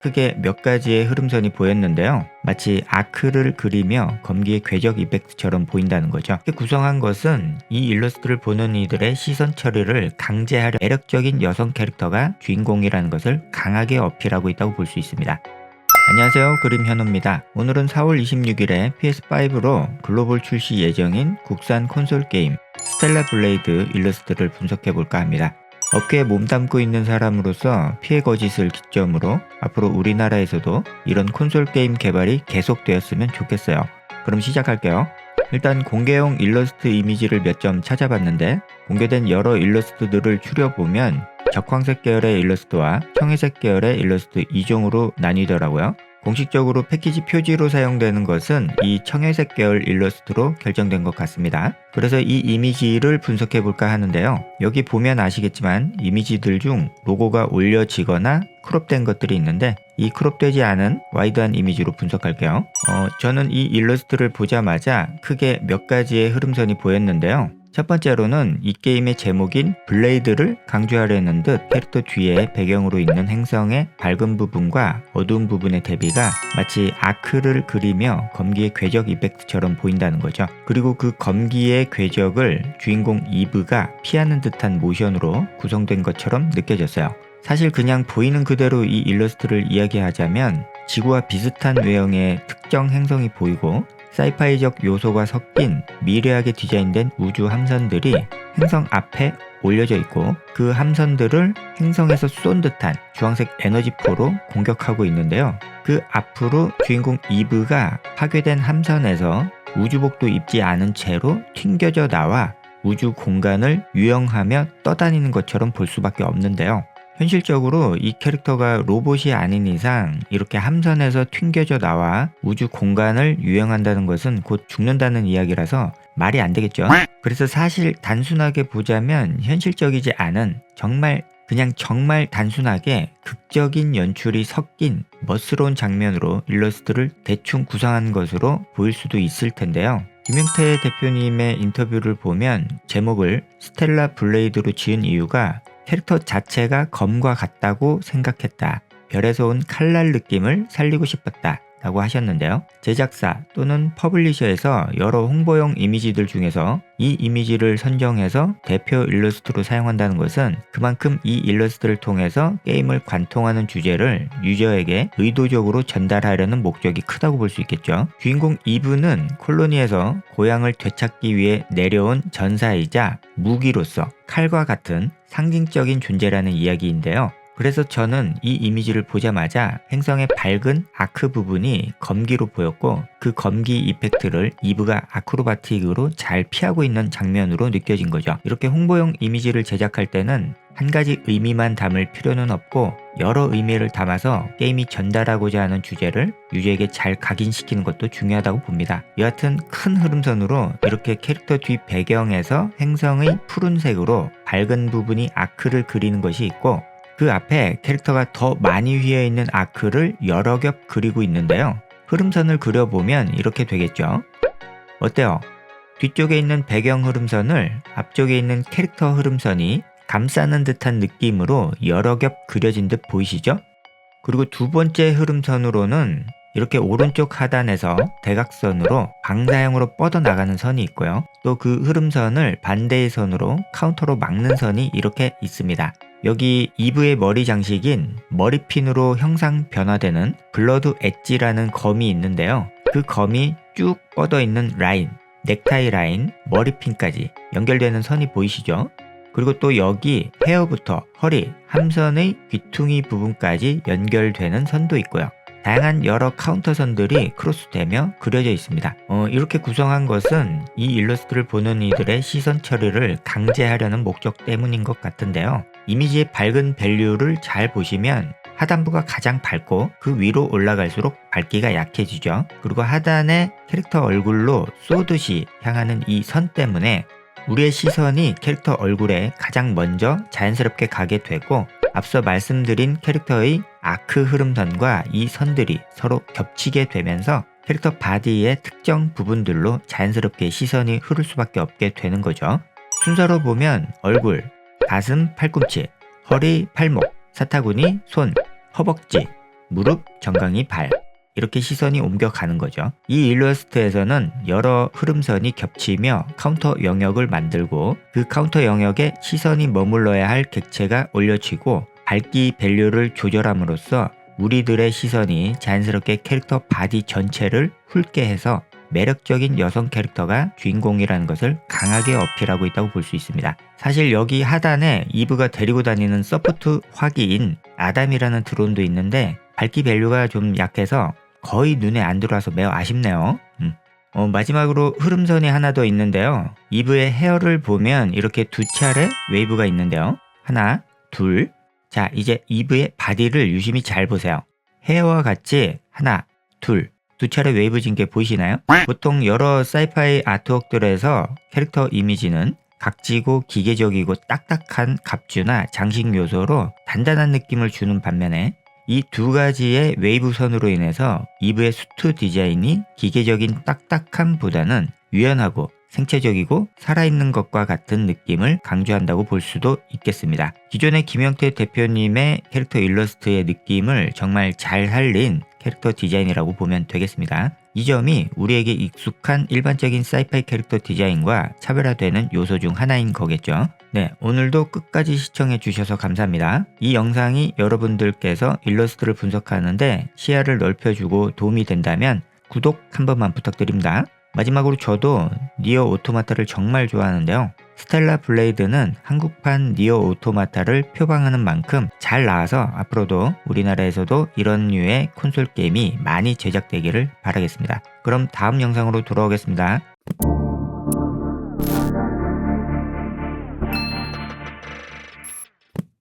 크게 몇 가지의 흐름선이 보였는데요. 마치 아크를 그리며 검기의 궤적 이펙트처럼 보인다는 거죠. 이렇게 구성한 것은 이 일러스트를 보는 이들의 시선 처리를 강제하려 매력적인 여성 캐릭터가 주인공이라는 것을 강하게 어필하고 있다고 볼 수 있습니다. 안녕하세요, 그림 현우입니다. 오늘은 4월 26일에 PS5로 글로벌 출시 예정인 국산 콘솔 게임 스텔라 블레이드 일러스트를 분석해볼까 합니다. 업계에 몸담고 있는 사람으로서 피해 거짓을 기점으로 앞으로 우리나라에서도 이런 콘솔 게임 개발이 계속되었으면 좋겠어요. 그럼 시작할게요. 일단 공개용 일러스트 이미지를 몇 점 찾아봤는데 공개된 여러 일러스트들을 추려보면 적황색 계열의 일러스트와 청회색 계열의 일러스트 2종으로 나뉘더라고요. 공식적으로 패키지 표지로 사용되는 것은 이 청회색 계열 일러스트로 결정된 것 같습니다. 그래서 이 이미지를 분석해 볼까 하는데요. 여기 보면 아시겠지만 이미지들 중 로고가 올려지거나 크롭된 것들이 있는데 이 크롭되지 않은 와이드한 이미지로 분석할게요. 저는 이 일러스트를 보자마자 크게 몇 가지의 흐름선이 보였는데요. 첫 번째로는 이 게임의 제목인 블레이드를 강조하려는 듯 캐릭터 뒤에 배경으로 있는 행성의 밝은 부분과 어두운 부분의 대비가 마치 아크를 그리며 검기의 궤적 이펙트처럼 보인다는 거죠. 그리고 그 검기의 궤적을 주인공 이브가 피하는 듯한 모션으로 구성된 것처럼 느껴졌어요. 사실 그냥 보이는 그대로 이 일러스트를 이야기하자면 지구와 비슷한 외형의 특정 행성이 보이고 사이파이적 요소가 섞인 미래하게 디자인된 우주 함선들이 행성 앞에 올려져 있고 그 함선들을 행성에서 쏜 듯한 주황색 에너지포로 공격하고 있는데요. 그 앞으로 주인공 이브가 파괴된 함선에서 우주복도 입지 않은 채로 튕겨져 나와 우주 공간을 유영하며 떠다니는 것처럼 볼 수밖에 없는데요. 현실적으로 이 캐릭터가 로봇이 아닌 이상 이렇게 함선에서 튕겨져 나와 우주 공간을 유영한다는 것은 곧 죽는다는 이야기라서 말이 안 되겠죠. 그래서 사실 단순하게 보자면 현실적이지 않은 정말 단순하게 극적인 연출이 섞인 멋스러운 장면으로 일러스트를 대충 구성한 것으로 보일 수도 있을 텐데요. 김용태 대표님의 인터뷰를 보면 제목을 스텔라 블레이드로 지은 이유가 캐릭터 자체가 검과 같다고 생각했다. 별에서 온 칼날 느낌을 살리고 싶었다. 라고 하셨는데요. 제작사 또는 퍼블리셔에서 여러 홍보용 이미지들 중에서 이 이미지를 선정해서 대표 일러스트로 사용한다는 것은 그만큼 이 일러스트를 통해서 게임을 관통하는 주제를 유저에게 의도적으로 전달하려는 목적이 크다고 볼 수 있겠죠. 주인공 이브는 콜로니에서 고향을 되찾기 위해 내려온 전사이자 무기로서 칼과 같은 상징적인 존재라는 이야기인데요. 그래서 저는 이 이미지를 보자마자 행성의 밝은 아크 부분이 검기로 보였고 그 검기 이펙트를 이브가 아크로바틱으로 잘 피하고 있는 장면으로 느껴진 거죠. 이렇게 홍보용 이미지를 제작할 때는 한 가지 의미만 담을 필요는 없고 여러 의미를 담아서 게임이 전달하고자 하는 주제를 유저에게 잘 각인시키는 것도 중요하다고 봅니다. 여하튼 큰 흐름선으로 이렇게 캐릭터 뒤 배경에서 행성의 푸른색으로 밝은 부분이 아크를 그리는 것이 있고 그 앞에 캐릭터가 더 많이 휘어있는 아크를 여러 겹 그리고 있는데요. 흐름선을 그려보면 이렇게 되겠죠. 어때요? 뒤쪽에 있는 배경 흐름선을 앞쪽에 있는 캐릭터 흐름선이 감싸는 듯한 느낌으로 여러 겹 그려진 듯 보이시죠? 그리고 두 번째 흐름선으로는 이렇게 오른쪽 하단에서 대각선으로 방사형으로 뻗어나가는 선이 있고요. 또 그 흐름선을 반대의 선으로 카운터로 막는 선이 이렇게 있습니다. 여기 이브의 머리 장식인 머리핀으로 형상 변화되는 블러드 엣지라는 검이 있는데요. 그 검이 쭉 뻗어 있는 라인, 넥타이 라인, 머리핀까지 연결되는 선이 보이시죠? 그리고 또 여기 헤어부터 허리, 함선의 귀퉁이 부분까지 연결되는 선도 있고요. 다양한 여러 카운터선들이 크로스되며 그려져 있습니다. 이렇게 구성한 것은 이 일러스트를 보는 이들의 시선 처리를 강제하려는 목적 때문인 것 같은데요. 이미지의 밝은 밸류를 잘 보시면 하단부가 가장 밝고 그 위로 올라갈수록 밝기가 약해지죠. 그리고 하단의 캐릭터 얼굴로 쏘듯이 향하는 이 선 때문에 우리의 시선이 캐릭터 얼굴에 가장 먼저 자연스럽게 가게 되고 앞서 말씀드린 캐릭터의 아크 흐름선과 이 선들이 서로 겹치게 되면서 캐릭터 바디의 특정 부분들로 자연스럽게 시선이 흐를 수밖에 없게 되는 거죠. 순서로 보면 얼굴, 가슴, 팔꿈치, 허리, 팔목, 사타구니, 손, 허벅지, 무릎, 정강이 발. 이렇게 시선이 옮겨가는 거죠. 이 일러스트에서는 여러 흐름선이 겹치며 카운터 영역을 만들고 그 카운터 영역에 시선이 머물러야 할 객체가 올려지고 밝기 밸류를 조절함으로써 우리들의 시선이 자연스럽게 캐릭터 바디 전체를 훑게 해서 매력적인 여성 캐릭터가 주인공이라는 것을 강하게 어필하고 있다고 볼 수 있습니다. 사실 여기 하단에 이브가 데리고 다니는 서포트 화기인 아담이라는 드론도 있는데 밝기 밸류가 좀 약해서 거의 눈에 안 들어와서 매우 아쉽네요. 마지막으로 흐름선이 하나 더 있는데요. 이브의 헤어를 보면 이렇게 두 차례 웨이브가 있는데요. 하나, 둘. 자, 이제 이브의 바디를 유심히 잘 보세요. 헤어와 같이 하나, 둘. 두 차례 웨이브 진 게 보이시나요? 보통 여러 사이파이 아트웍들에서 캐릭터 이미지는 각지고 기계적이고 딱딱한 갑주나 장식 요소로 단단한 느낌을 주는 반면에 이 두 가지의 웨이브 선으로 인해서 이브의 수트 디자인이 기계적인 딱딱함보다는 유연하고 생체적이고 살아있는 것과 같은 느낌을 강조한다고 볼 수도 있겠습니다. 기존의 김영태 대표님의 캐릭터 일러스트의 느낌을 정말 잘 살린 캐릭터 디자인이라고 보면 되겠습니다. 이 점이 우리에게 익숙한 일반적인 사이파이 캐릭터 디자인과 차별화되는 요소 중 하나인 거겠죠. 네, 오늘도 끝까지 시청해 주셔서 감사합니다. 이 영상이 여러분들께서 일러스트를 분석하는데 시야를 넓혀주고 도움이 된다면 구독 한 번만 부탁드립니다. 마지막으로 저도 니어 오토마타를 정말 좋아하는데요. 스텔라 블레이드는 한국판 니어 오토마타를 표방하는 만큼 잘 나와서 앞으로도 우리나라에서도 이런 류의 콘솔 게임이 많이 제작되기를 바라겠습니다. 그럼 다음 영상으로 돌아오겠습니다.